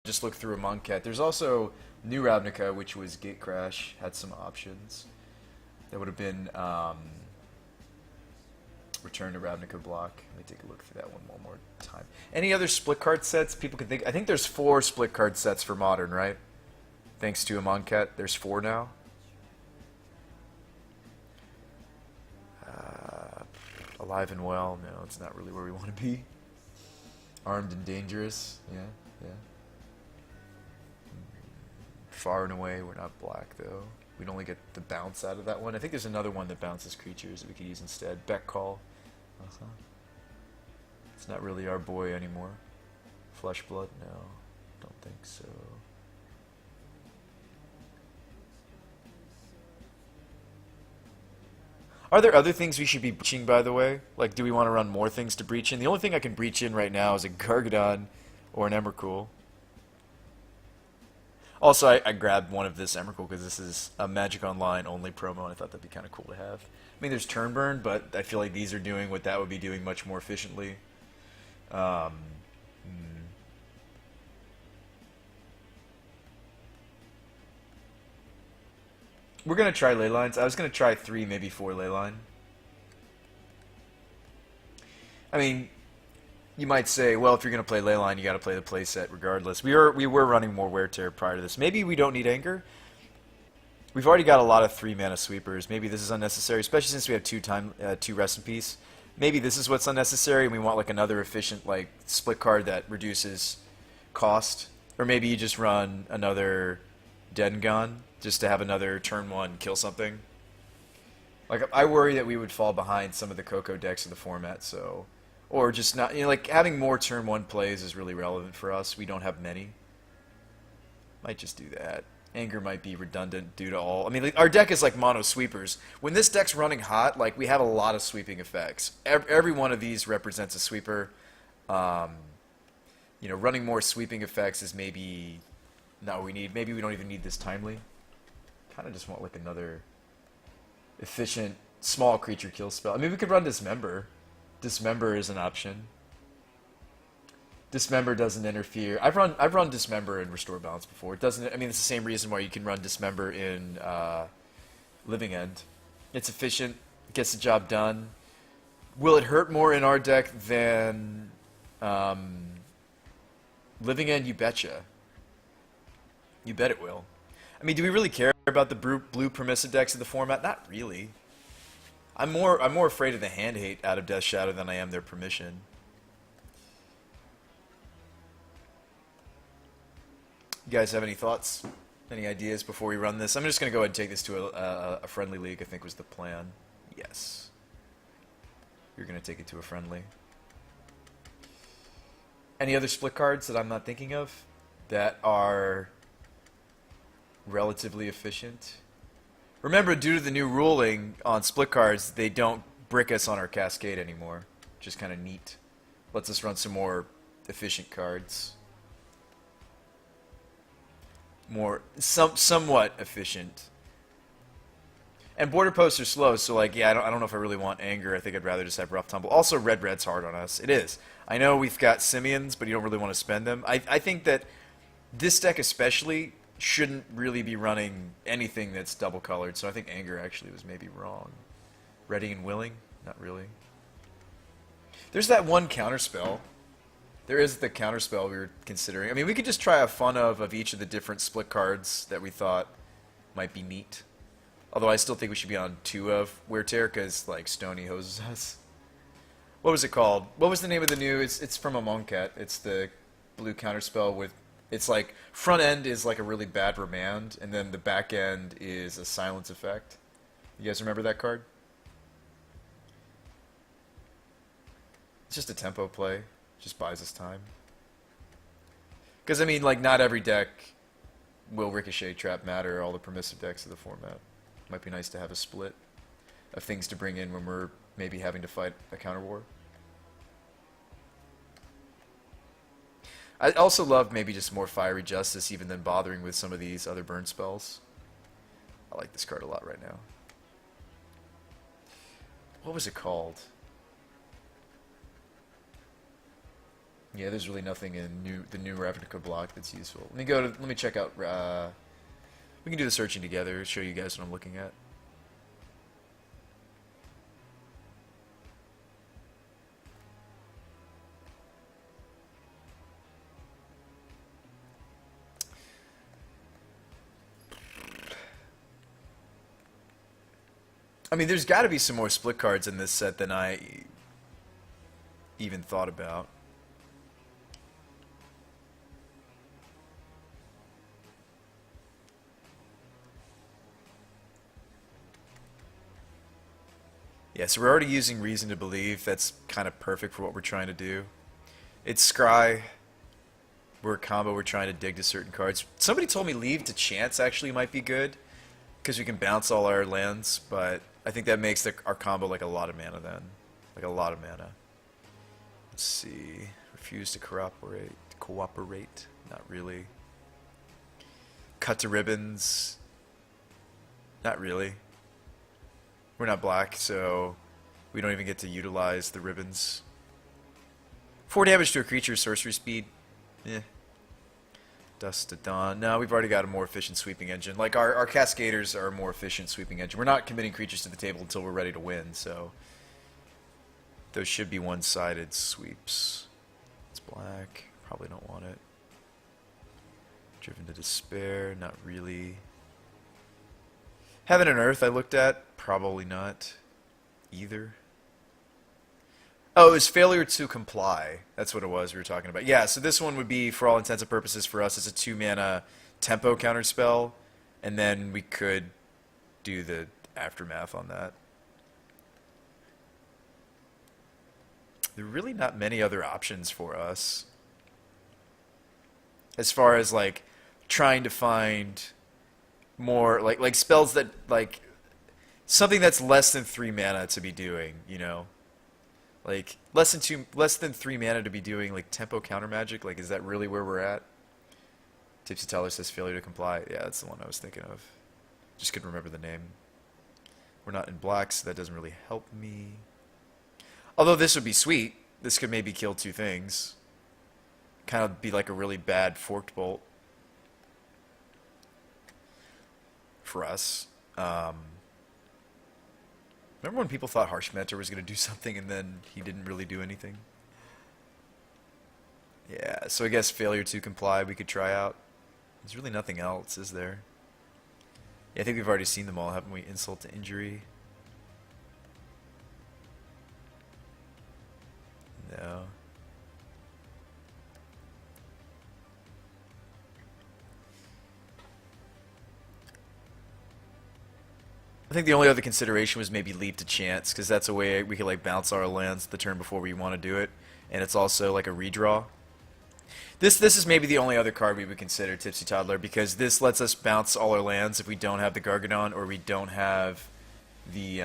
just look through a Monket. There's also New Ravnica, which was Gate Crash, had some options. That would have been Return to Ravnica block. Let me take a look through that one more time. Any other split card sets people can think? I think there's 4 split card sets for Modern, right? Thanks to a Monket, there's 4 now. Alive and Well, no, it's not really where we want to be. Armed and Dangerous, yeah, yeah. Far and Away, we're not black though. We'd only get the bounce out of that one. I think there's another one that bounces creatures that we could use instead. Beck Call. It's not really our boy anymore. Flesh Blood? No, don't think so. Are there other things we should be breaching, by the way? Like, do we want to run more things to breach in? The only thing I can breach in right now is a Gargadon or an Emrakul. Also, I grabbed one of this Emrakul because this is a Magic Online only promo, and I thought that'd be kind of cool to have. I mean, there's Turn Burn, but I feel like these are doing what that would be doing much more efficiently. Um, We're going to try Leylines. I was going to try 3, maybe 4 Leyline. I mean, you might say, well, if you're going to play Leyline, you got to play the playset regardless. We were running more Wear Tear prior to this. Maybe we don't need Anger. We've already got a lot of 3-mana sweepers. Maybe this is unnecessary, especially since we have 2 Rest in Peace. Maybe this is what's unnecessary, and we want like another efficient like split card that reduces cost. Or maybe you just run another Dead and Gone just to have another turn 1 kill something. Like, I worry that we would fall behind some of the Coco decks of the format, so... Or just not, you know, like, having more turn 1 plays is really relevant for us. We don't have many. Might just do that. Anger might be redundant due to all... I mean, like, our deck is like mono sweepers. When this deck's running hot, like, we have a lot of sweeping effects. Every one of these represents a sweeper. You know, running more sweeping effects is maybe not what we need. Maybe we don't even need this Timely. Kind of just want like another efficient small creature kill spell. I mean, we could run Dismember. Dismember is an option. Dismember doesn't interfere. I've run Dismember in Restore Balance before. It doesn't. I mean, it's the same reason why you can run Dismember in Living End. It's efficient. Gets the job done. Will it hurt more in our deck than Living End? You betcha. You bet it will. I mean, do we really care about the blue permissive decks of the format? Not really. I'm more afraid of the hand hate out of Death Shadow than I am their permission. You guys have any thoughts? Any ideas before we run this? I'm just going to go ahead and take this to a friendly league, I think was the plan. Yes. You're going to take it to a friendly. Any other split cards that I'm not thinking of that are relatively efficient? Remember, due to the new ruling on split cards, they don't brick us on our Cascade anymore. Which is kind of neat. Lets us run some more efficient cards. Somewhat efficient. And border posts are slow, so like, yeah, I don't know if I really want Anger. I think I'd rather just have Rough Tumble. Also, Red's hard on us. It is. I know we've got Simians, but you don't really want to spend them. I think that this deck especially shouldn't really be running anything that's double colored, so I think Anger actually was maybe wrong. Ready and Willing? Not really. There's that one counterspell. There is the counterspell we were considering. I mean, we could just try a fun of each of the different split cards that we thought might be neat. Although I still think we should be on 2 of Wear Tear, because, like, Stony hoses us. What was it called? What was the name of the new... It's from a Monket. It's the blue counterspell with... It's like, front end is like a really bad Remand, and then the back end is a silence effect. You guys remember that card? It's just a tempo play. Just buys us time. Because, I mean, like, not every deck will Ricochet, Trap, Matter, all the permissive decks of the format. Might be nice to have a split of things to bring in when we're maybe having to fight a counter war. I also love maybe just more Fiery Justice even than bothering with some of these other burn spells. I like this card a lot right now. What was it called? Yeah, there's really nothing in the new replica block that's useful. Let me check out, we can do the searching together, show you guys what I'm looking at. I mean, there's got to be some more split cards in this set than I even thought about. Yeah, so we're already using Reason to Believe. That's kind of perfect for what we're trying to do. It's Scry. We're a combo. We're trying to dig to certain cards. Somebody told me Leave to Chance actually might be good because we can bounce all our lands, but I think that makes our combo like a lot of mana then. Like a lot of mana. Let's see. Refuse to cooperate. Cooperate. Not really. Cut to Ribbons. Not really. We're not black, so we don't even get to utilize the ribbons. 4 damage to a creature, sorcery speed. Eh. Dust to Dawn. No, we've already got a more efficient sweeping engine. Like, our Cascaders are a more efficient sweeping engine. We're not committing creatures to the table until we're ready to win, so those should be one-sided sweeps. It's black. Probably don't want it. Driven to Despair. Not really. Heaven and Earth I looked at. Probably not either. Oh, it was Failure to Comply. That's what it was we were talking about. Yeah, so this one would be, for all intents and purposes for us, it's a 2-mana tempo counterspell, and then we could do the aftermath on that. There are really not many other options for us. As far as, like, trying to find more, like spells that, like, something that's less than 3 mana to be doing, you know? Like, less than 3 mana to be doing, like, tempo counter magic. Like, is that really where we're at? Tipsy Teller says Failure to Comply. Yeah, that's the one I was thinking of. Just couldn't remember the name. We're not in black, so that doesn't really help me. Although this would be sweet. This could maybe kill 2 things. Kind of be like a really bad Forked Bolt for us. Remember when people thought Harsh Mentor was going to do something and then he didn't really do anything? Yeah, so I guess Failure to Comply we could try out. There's really nothing else, is there? Yeah, I think we've already seen them all, haven't we? Insult to Injury. No. I think the only other consideration was maybe Leap to Chance, because that's a way we could like bounce our lands the turn before we want to do it, and it's also like a redraw. This is maybe the only other card we would consider, Tipsy Toddler, because this lets us bounce all our lands if we don't have the Gargadon or we don't have the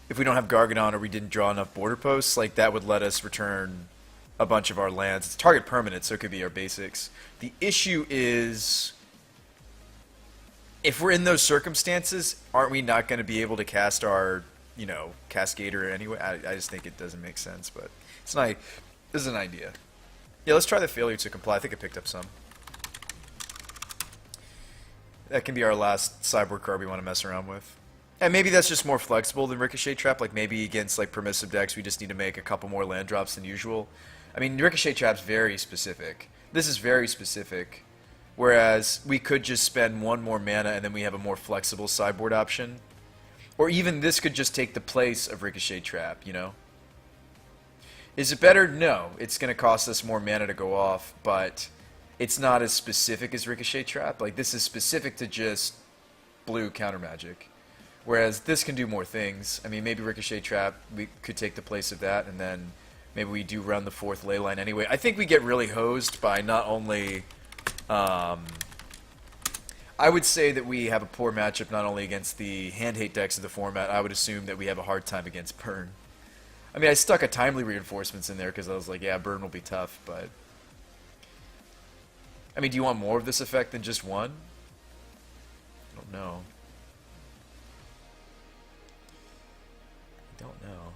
if we don't have Gargadon or we didn't draw enough border posts. Like that would let us return a bunch of our lands. It's target permanent, so it could be our basics. The issue is, if we're in those circumstances, aren't we not going to be able to cast our, you know, Cascader anyway? I just think it doesn't make sense, but it's not. This is an idea. Yeah, let's try the Failure to Comply. I think I picked up some. That can be our last sideboard card we want to mess around with. And maybe that's just more flexible than Ricochet Trap. Like maybe against like permissive decks, we just need to make a couple more land drops than usual. I mean, Ricochet Trap's very specific. This is very specific. Whereas we could just spend 1 more mana and then we have a more flexible sideboard option. Or even this could just take the place of Ricochet Trap, you know? Is it better? No. It's going to cost us more mana to go off, but it's not as specific as Ricochet Trap. Like, this is specific to just blue counter magic. Whereas this can do more things. I mean, maybe Ricochet Trap, we could take the place of that, and then maybe we do run the 4th ley line anyway. I think we get really hosed by not only... I would say that we have a poor matchup not only against the hand-hate decks of the format, I would assume that we have a hard time against Burn. I mean, I stuck a Timely Reinforcements in there because I was like, yeah, Burn will be tough, but... I mean, do you want more of this effect than just 1? I don't know. I don't know.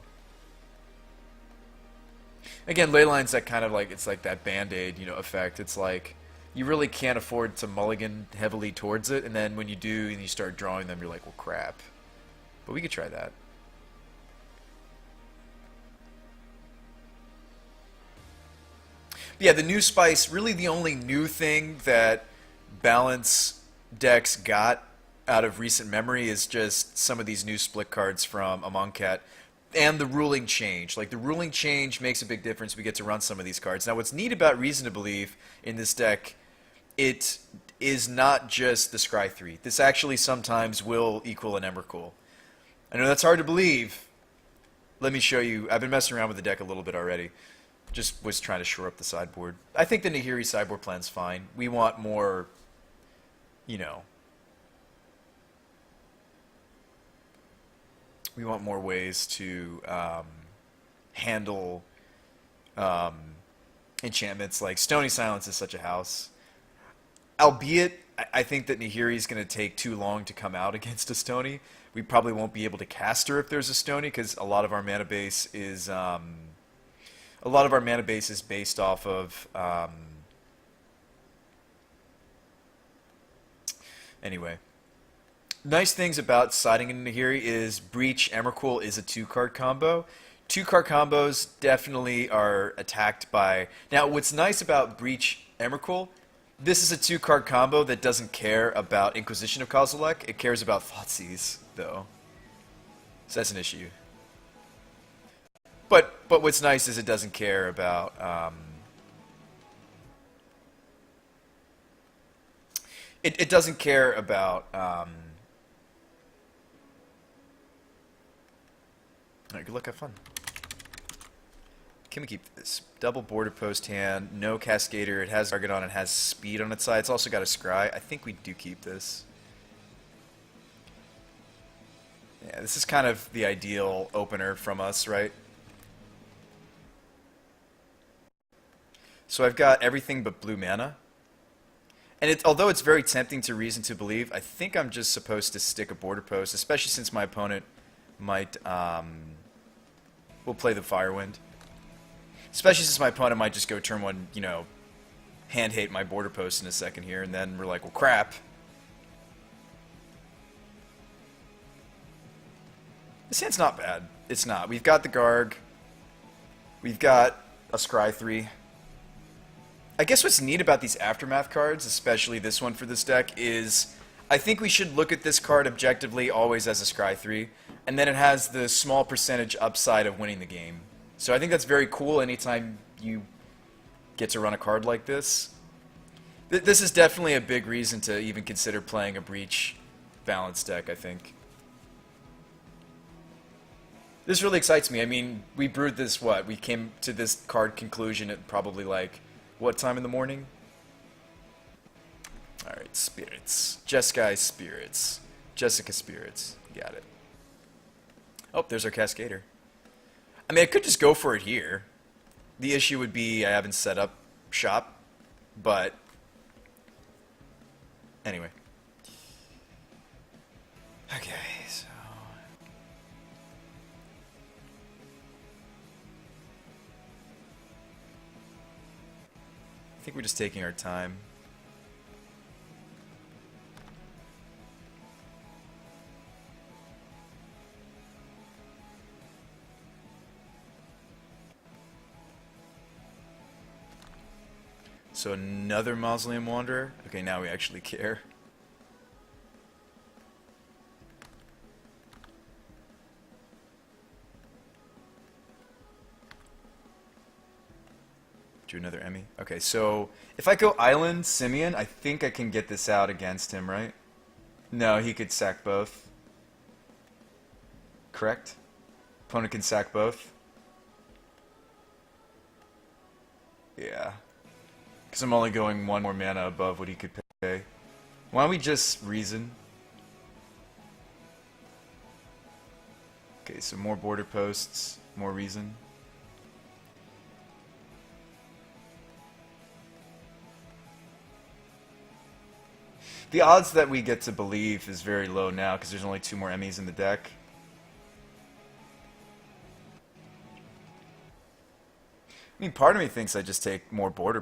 Again, Leyline's that kind of like, it's like that Band-Aid, effect. It's like you really can't afford to mulligan heavily towards it, and then when you do and you start drawing them, you're like, well, crap. But we could try that. But yeah, the new spice, really the only new thing that balance decks got out of recent memory is just some of these new split cards from Amonkhet and the ruling change. Like, the ruling change makes a big difference. We get to run some of these cards. Now, what's neat about Reason to Believe in this deck, it is not just the Scry 3. This actually sometimes will equal an Emrakul. I know that's hard to believe. Let me show you. I've been messing around with the deck a little bit already. Just was trying to shore up the sideboard. I think the Nahiri sideboard plan's fine. We want more, we want more ways to handle enchantments. Like Stony Silence is such a house. Albeit, I think that Nahiri is going to take too long to come out against a Stony. We probably won't be able to cast her if there's a Stony, because a lot of our mana base is based off of anyway. Nice things about siding in Nahiri is Breach Emrakul is a 2-card combo. 2-card combos definitely are attacked by... Now, what's nice about Breach Emrakul, this is a 2-card combo that doesn't care about Inquisition of Kozilek. It cares about Thoughtseize, though. So that's an issue. But what's nice is it doesn't care about... It doesn't care about... Alright, good luck, have fun. Can we keep this? Double border post hand, no Cascader, it has target on, it has speed on its side, it's also got a scry. I think we do keep this. Yeah, this is kind of the ideal opener from us, right? So I've got everything but blue mana. And although it's very tempting to Reason to Believe, I think I'm just supposed to stick a border post, especially since my opponent might... We'll play the Firewind. Especially since my opponent might just go turn one, hand hate my border post in a second here, and then we're like, well, crap. This hand's not bad. It's not. We've got the Garg. We've got a Scry 3. I guess what's neat about these Aftermath cards, especially this one for this deck, is I think we should look at this card objectively always as a Scry 3, and then it has the small percentage upside of winning the game. So I think that's very cool anytime you get to run a card like this. This is definitely a big reason to even consider playing a Breach balance deck, I think. This really excites me. I mean, we brewed this, we came to this card conclusion at probably like, what time in the morning? Alright, Spirits. Jeskai Spirits. Jessica Spirits. Got it. Oh, there's our Cascader. I mean, I could just go for it here. The issue would be I haven't set up shop, but anyway. Okay, so... I think we're just taking our time. So another Mausoleum Wanderer? Okay, now we actually care. Do another Emmy. Okay, so if I go Island, Simeon, I think I can get this out against him, right? No, he could sack both. Correct? Opponent can sack both. Yeah. Because I'm only going one more mana above what he could pay. Why don't we just Reason? Okay, so more border posts, more Reason. The odds that we get to Believe is very low now because there's only 2 more Emmys in the deck. I mean, part of me thinks I just take more border